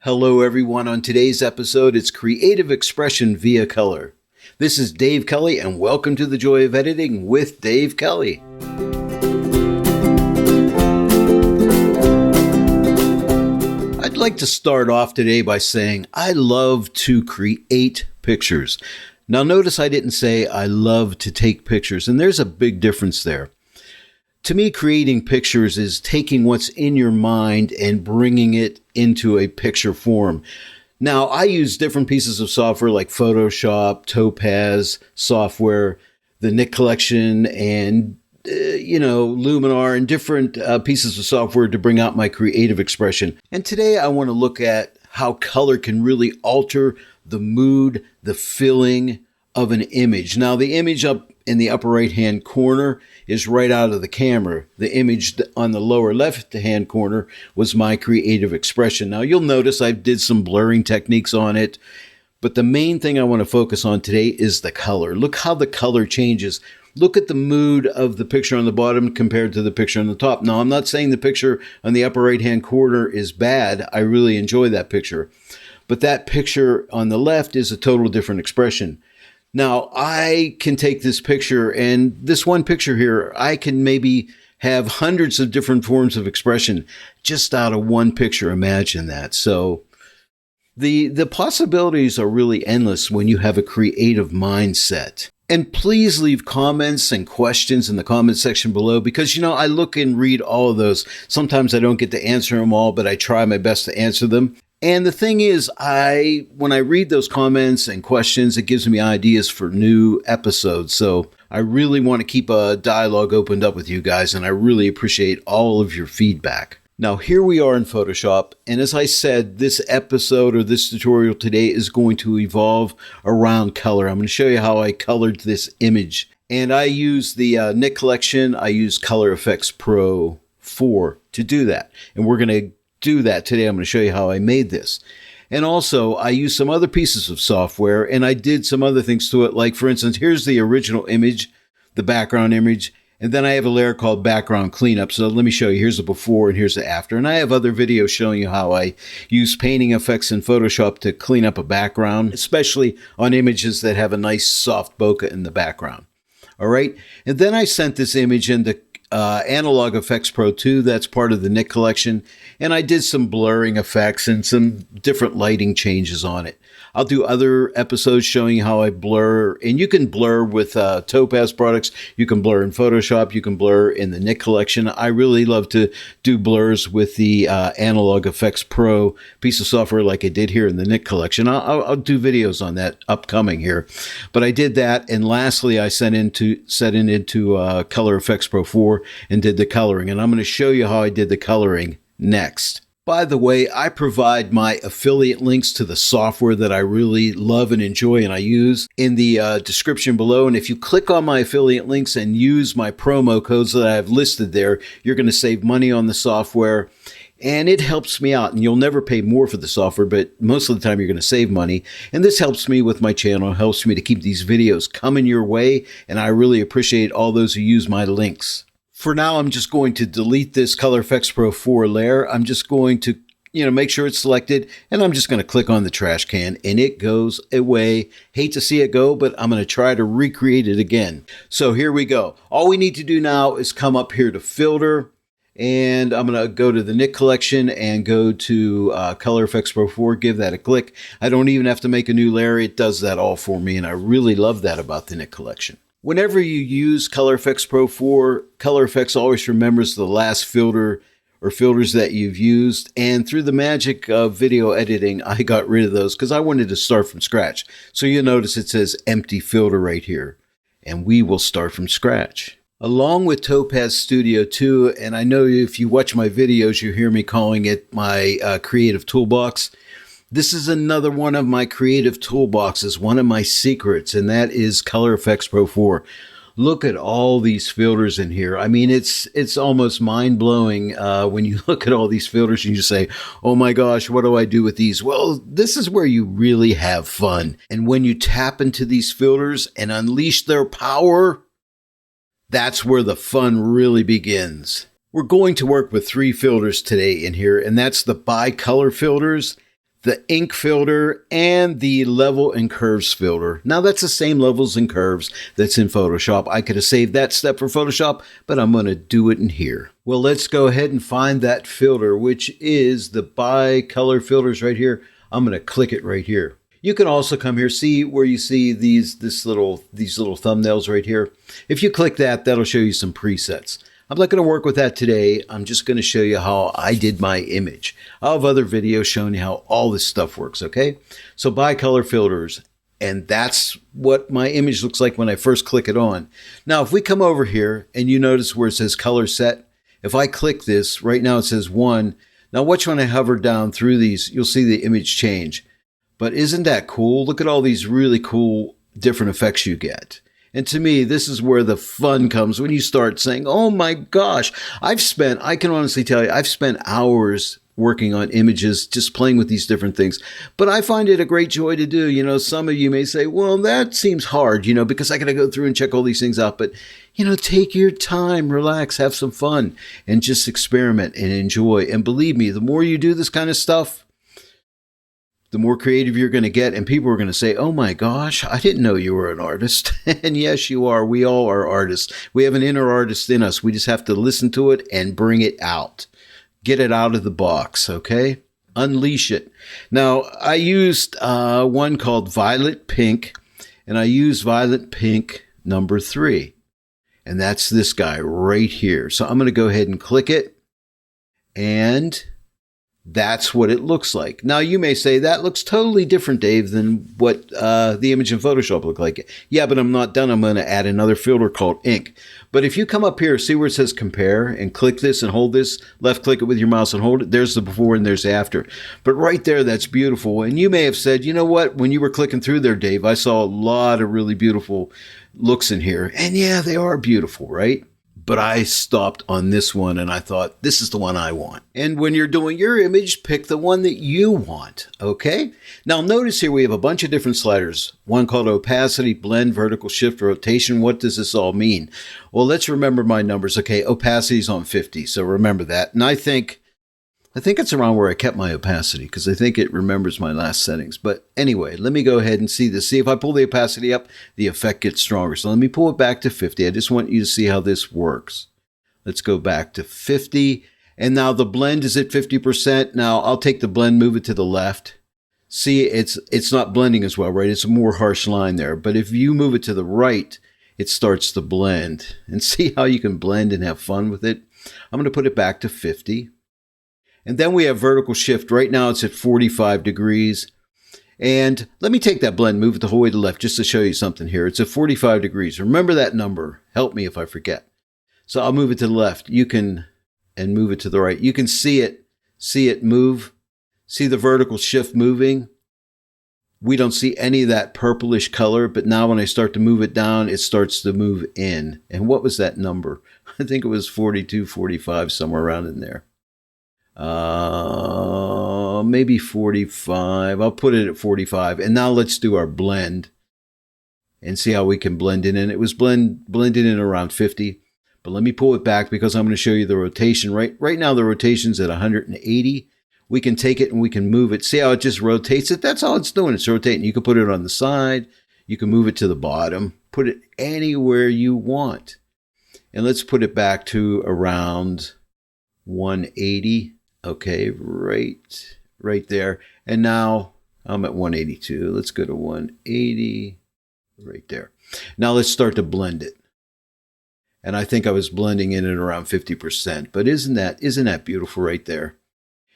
Hello everyone. On today's episode, it's Creative Expression via Color. This is Dave Kelly and welcome to The Joy of Editing with Dave Kelly. I'd like to start off today by saying I love to create pictures. Now notice I didn't say I love to take pictures, and there's a big difference there. To me, creating pictures is taking what's in your mind and bringing it into a picture form. Now, I use different pieces of software like Photoshop, Topaz software, the NIK collection, and Luminar, and different pieces of software to bring out my creative expression. And today I want to look at how color can really alter the mood, the feeling of an image. Now, the image up in the upper right-hand corner is right out of the camera. The image on the lower left-hand corner was my creative expression. Now, you'll notice I did some blurring techniques on it, but the main thing I want to focus on today is the color. Look how the color changes. Look at the mood of the picture on the bottom compared to the picture on the top. Now, I'm not saying the picture on the upper right-hand corner is bad. I really enjoy that picture. But that picture on the left is a total different expression. Now, I can take this picture, and this one picture here, I can maybe have hundreds of different forms of expression just out of one picture. Imagine that. So the possibilities are really endless when you have a creative mindset. And please leave comments and questions in the comment section below because, I look and read all of those. Sometimes I don't get to answer them all, but I try my best to answer them. And the thing is, when I read those comments and questions, it gives me ideas for new episodes. So I really want to keep a dialogue opened up with you guys, and I really appreciate all of your feedback. Now, here we are in Photoshop, and as I said, this episode or this tutorial today is going to evolve around color. I'm going to show you how I colored this image. And I use the NIK collection. I use Color Efex Pro 4 to do that. And we're going to do that today. I'm going to show you how I made this. And also, I used some other pieces of software, and I did some other things to it. Like, for instance, here's the original image, the background image. And then I have a layer called background cleanup. So let me show you. Here's the before and here's the after. And I have other videos showing you how I use painting effects in Photoshop to clean up a background, especially on images that have a nice soft bokeh in the background. All right. And then I sent this image into Analog Efex Pro 2. That's part of the NIK collection. And I did some blurring effects and some different lighting changes on it. I'll do other episodes showing you how I blur. And you can blur with Topaz products. You can blur in Photoshop. You can blur in the NIK collection. I really love to do blurs with the Analog Efex Pro piece of software like I did here in the NIK collection. I'll do videos on that upcoming here. But I did that. And lastly, I set it into Color Efex Pro 4 and did the coloring. And I'm going to show you how I did the coloring next. By the way, I provide my affiliate links to the software that I really love and enjoy and I use in the description below. And if you click on my affiliate links and use my promo codes that I have listed there, you're going to save money on the software. And it helps me out. And you'll never pay more for the software, but most of the time you're going to save money. And this helps me with my channel, helps me to keep these videos coming your way. And I really appreciate all those who use my links. For now, I'm just going to delete this Color Efex Pro 4 layer. I'm just going to, make sure it's selected, and I'm just going to click on the trash can, and it goes away. Hate to see it go, but I'm going to try to recreate it again. So here we go. All we need to do now is come up here to Filter, and I'm going to go to the NIK collection and go to Color Efex Pro 4, give that a click. I don't even have to make a new layer. It does that all for me, and I really love that about the NIK collection. Whenever you use Color Efex Pro 4, Color Efex always remembers the last filter or filters that you've used. And through the magic of video editing, I got rid of those because I wanted to start from scratch. So you'll notice it says empty filter right here. And we will start from scratch. Along with Topaz Studio 2, and I know if you watch my videos, you hear me calling it my creative toolbox. This is another one of my creative toolboxes, one of my secrets, and that is Color Efex Pro 4. Look at all these filters in here. I mean, it's almost mind-blowing when you look at all these filters and you say, oh my gosh, what do I do with these? Well, this is where you really have fun. And when you tap into these filters and unleash their power, that's where the fun really begins. We're going to work with 3 filters today in here, and that's the bicolor filters, the ink filter, and the level and curves filter. Now that's the same levels and curves that's in Photoshop. I could have saved that step for Photoshop, but I'm going to do it in here. Well, let's go ahead and find that filter, which is the bi-color filters right here. I'm going to click it right here. You can also come here, see where you see these little thumbnails right here. If you click that, that'll show you some presets. I'm not going to work with that today. I'm just going to show you how I did my image. I'll have other videos showing you how all this stuff works, okay? So bi-color filters, and that's what my image looks like when I first click it on. Now, if we come over here and you notice where it says color set, if I click this, right now it says 1. Now watch when I hover down through these, you'll see the image change. But isn't that cool? Look at all these really cool different effects you get. And to me, this is where the fun comes when you start saying, oh my gosh, I can honestly tell you, I've spent hours working on images, just playing with these different things. But I find it a great joy to do. You know, some of you may say, well, that seems hard, you know, because I got to go through and check all these things out. But, you know, take your time, relax, have some fun, and just experiment and enjoy. And believe me, the more you do this kind of stuff, the more creative you're going to get, and people are going to say, oh my gosh, I didn't know you were an artist. And yes, you are. We all are artists. We have an inner artist in us. We just have to listen to it and bring it out. Get it out of the box, okay? Unleash it. Now, I used one called Violet Pink, and I used Violet Pink number 3. And that's this guy right here. So I'm going to go ahead and click it, and that's what it looks like. Now, you may say, that looks totally different, Dave, than what the image in Photoshop looked like. Yeah, but I'm not done. I'm going to add another filter called Ink. But if you come up here, see where it says Compare, and click this and hold this, left-click it with your mouse and hold it, there's the before and there's the after. But right there, that's beautiful. And you may have said, you know what? When you were clicking through there, Dave, I saw a lot of really beautiful looks in here. And yeah, they are beautiful, right? But I stopped on this one and I thought, this is the one I want. And when you're doing your image, pick the one that you want, okay? Now notice here we have a bunch of different sliders. One called opacity, blend, vertical shift, rotation. What does this all mean? Well, let's remember my numbers. Okay, opacity is on 50, so remember that. And I think it's around where I kept my opacity because I think it remembers my last settings. But anyway, let me go ahead and see this. See, if I pull the opacity up, the effect gets stronger. So let me pull it back to 50. I just want you to see how this works. Let's go back to 50. And now the blend is at 50%. Now I'll take the blend, move it to the left. See, it's not blending as well, right? It's a more harsh line there. But if you move it to the right, it starts to blend. And see how you can blend and have fun with it? I'm going to put it back to 50. And then we have vertical shift. Right now it's at 45 degrees. And let me take that blend, move it the whole way to the left just to show you something here. It's at 45 degrees. Remember that number. Help me if I forget. So I'll move it to the left. You can, and move it to the right. You can see it move. See the vertical shift moving. We don't see any of that purplish color, but now when I start to move it down, it starts to move in. And what was that number? I think it was 42, 45, somewhere around in there. Maybe 45. I'll put it at 45. And now let's do our blend and see how we can blend in. And it was blended in around 50. But let me pull it back because I'm going to show you the rotation. Right now the rotation's at 180. We can take it and we can move it. See how it just rotates it? That's all it's doing. It's rotating. You can put it on the side. You can move it to the bottom. Put it anywhere you want. And let's put it back to around 180. Okay, right there. And now I'm at 182. Let's go to 180. Right there. Now let's start to blend it. And I think I was blending in at around 50%. But isn't that beautiful right there?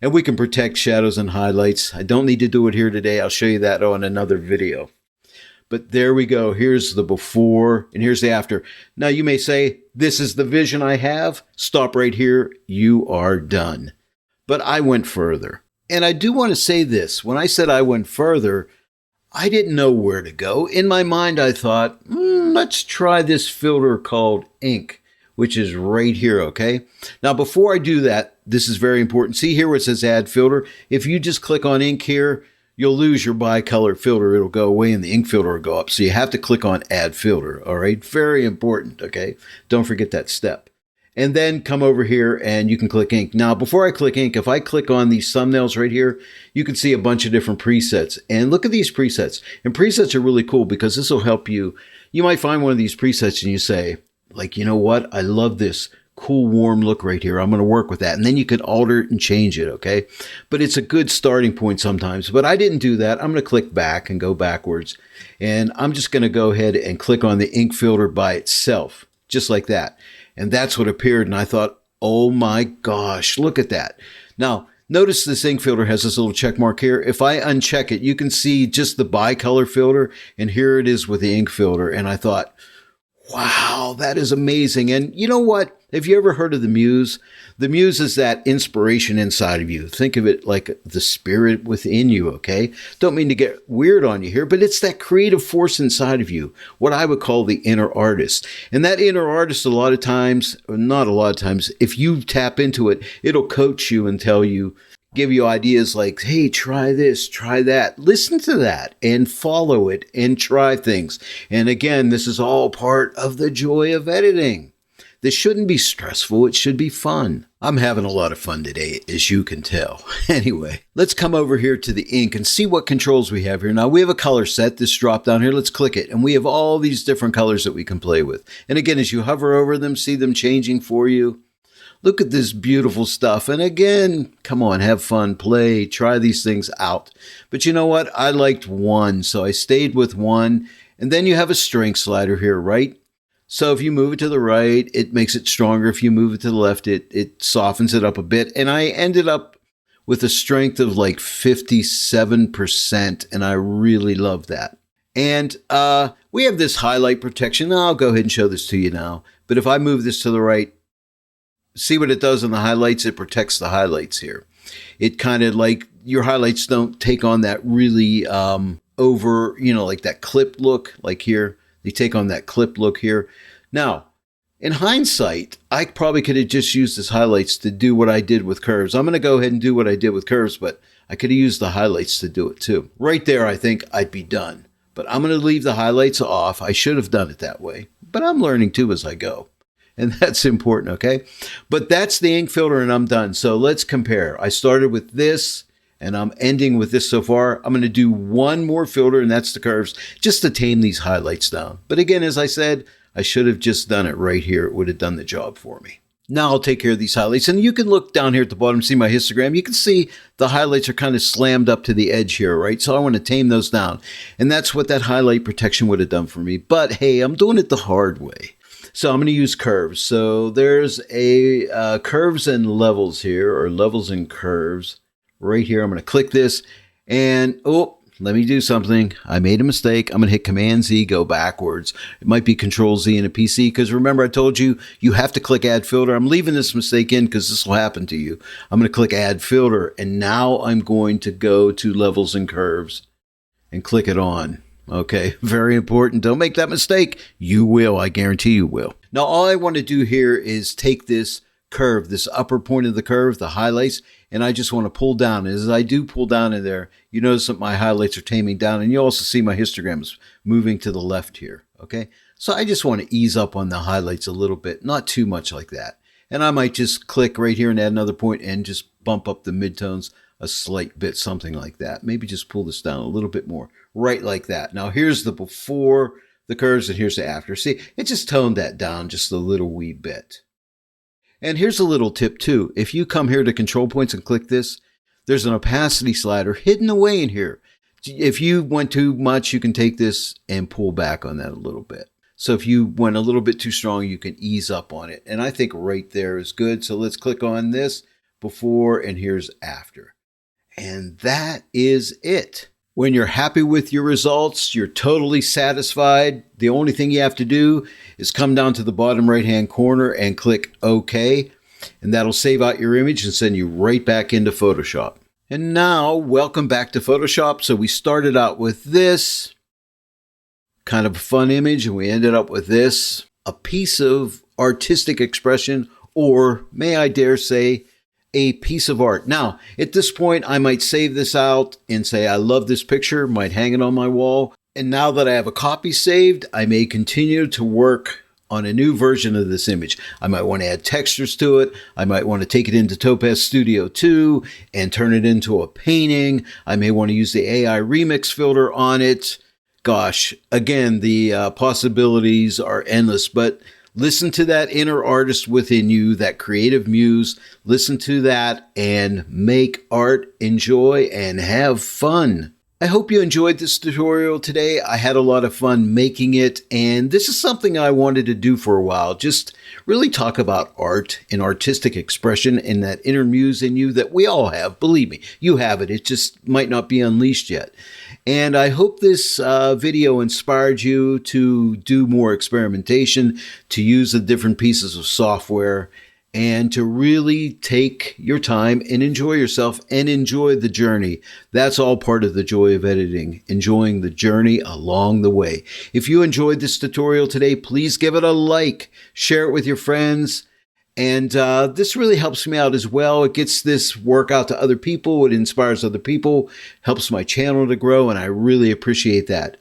And we can protect shadows and highlights. I don't need to do it here today. I'll show you that on another video. But there we go. Here's the before and here's the after. Now you may say, this is the vision I have. Stop right here. You are done. But I went further. And I do want to say this. When I said I went further, I didn't know where to go. In my mind, I thought, let's try this filter called Ink, which is right here, okay? Now, before I do that, this is very important. See here where it says Add Filter? If you just click on Ink here, you'll lose your bi-color filter. It'll go away and the ink filter will go up. So you have to click on Add Filter, all right? Very important, okay? Don't forget that step. and then come over here and you can click ink. Now, before I click ink, if I click on these thumbnails right here, you can see a bunch of different presets. And look at these presets. And presets are really cool because this will help you. You might find one of these presets and you say, like, you know what? I love this cool, warm look right here. I'm going to work with that. And then you can alter it and change it, okay? But it's a good starting point sometimes. But I didn't do that. I'm going to click back and go backwards. And I'm just going to go ahead and click on the ink filter by itself, just like that. And that's what appeared. And I thought, oh my gosh, look at that. Now, notice this ink filter has this little check mark here. If I uncheck it, you can see just the bicolor filter. And here it is with the ink filter. And I thought, wow, that is amazing. And you know what? Have you ever heard of the muse? The muse is that inspiration inside of you. Think of it like the spirit within you, okay? Don't mean to get weird on you here, but it's that creative force inside of you, what I would call the inner artist. And that inner artist, a lot of times, or not a lot of times, if you tap into it, it'll coach you and tell you, give you ideas like, hey, try this, try that. Listen to that and follow it and try things. And again, this is all part of the joy of editing. This shouldn't be stressful. It should be fun. I'm having a lot of fun today, as you can tell. Anyway, let's come over here to the ink and see what controls we have here. Now, we have a color set, this drop down here. Let's click it. And we have all these different colors that we can play with. And again, as you hover over them, see them changing for you. Look at this beautiful stuff. And again, come on, have fun, play, try these things out. But you know what? I liked one, so I stayed with one. And then you have a strength slider here, right? So if you move it to the right, it makes it stronger. If you move it to the left, it softens it up a bit. And I ended up with a strength of like 57%, and I really love that. And we have this highlight protection. I'll go ahead and show this to you now. But if I move this to the right, see what it does on the highlights? It protects the highlights here. It kind of like your highlights don't take on that really over, like that clipped look like here. They take on that clipped look here. Now, in hindsight, I probably could have just used this highlights to do what I did with curves. I'm going to go ahead and do what I did with curves, but I could have used the highlights to do it too. Right there, I think I'd be done. But I'm going to leave the highlights off. I should have done it that way. But I'm learning too as I go. And that's important, okay? But that's the ink filter, and I'm done. So let's compare. I started with this, and I'm ending with this so far. I'm going to do one more filter, and that's the curves, just to tame these highlights down. But again, as I said, I should have just done it right here. It would have done the job for me. Now I'll take care of these highlights. And you can look down here at the bottom, see my histogram. You can see the highlights are kind of slammed up to the edge here, right? So I want to tame those down. And that's what that highlight protection would have done for me. But hey, I'm doing it the hard way. So I'm going to use curves. So there's a curves and levels here, or levels and curves right here. I'm going to click this and, let me do something. I made a mistake. I'm going to hit Command Z, go backwards. It might be Control Z in a PC because remember I told you, you have to click Add Filter. I'm leaving this mistake in because this will happen to you. I'm going to click Add Filter, and now I'm going to go to Levels and Curves and click it on. Okay, very important. Don't make that mistake. You will. I guarantee you will. Now, all I want to do here is take this curve, this upper point of the curve, the highlights, and I just want to pull down. As I do pull down in there, you notice that my highlights are taming down, and you also see my histograms moving to the left here, okay? So I just want to ease up on the highlights a little bit, not too much like that. And I might just click right here and add another point and just bump up the midtones a slight bit, something like that. Maybe just pull this down a little bit more, right like that. Now here's the before the curves and here's the after. See, it just toned that down just a little wee bit. And here's a little tip too. If you come here to control points and click this, there's an opacity slider hidden away in here. If you went too much, you can take this and pull back on that a little bit. So if you went a little bit too strong, you can ease up on it. And I think right there is good. So let's click on this before and here's after. And that is it. When you're happy with your results, you're totally satisfied. The only thing you have to do is come down to the bottom right-hand corner and click OK. And that'll save out your image and send you right back into Photoshop. And now, welcome back to Photoshop. So we started out with this kind of a fun image, and we ended up with this, a piece of artistic expression, or may I dare say, a piece of art. Now, at this point, I might save this out and say, I love this picture, might hang it on my wall. And now that I have a copy saved, I may continue to work on a new version of this image. I might want to add textures to it. I might want to take it into Topaz Studio 2 and turn it into a painting. I may want to use the AI remix filter on it. Gosh, again, the possibilities are endless, but listen to that inner artist within you, that creative muse. Listen to that and make art, enjoy, and have fun. I hope you enjoyed this tutorial today. I had a lot of fun making it, and this is something I wanted to do for a while. Just really talk about art and artistic expression and that inner muse in you that we all have. Believe me, you have it. It just might not be unleashed yet. And I hope this video inspired you to do more experimentation, to use the different pieces of software, and to really take your time and enjoy yourself and enjoy the journey. That's all part of the joy of editing, enjoying the journey along the way. If you enjoyed this tutorial today, please give it a like, share it with your friends. And this really helps me out as well. It gets this work out to other people. It inspires other people, helps my channel to grow, and I really appreciate that.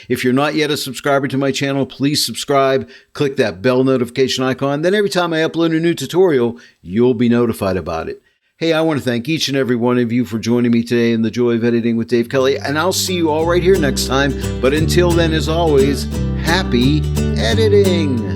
If you're not yet a subscriber to my channel, please subscribe. Click that bell notification icon. Then every time I upload a new tutorial, you'll be notified about it. Hey, I want to thank each and every one of you for joining me today in the Joy of Editing with Dave Kelly, and I'll see you all right here next time. But until then, as always, happy editing!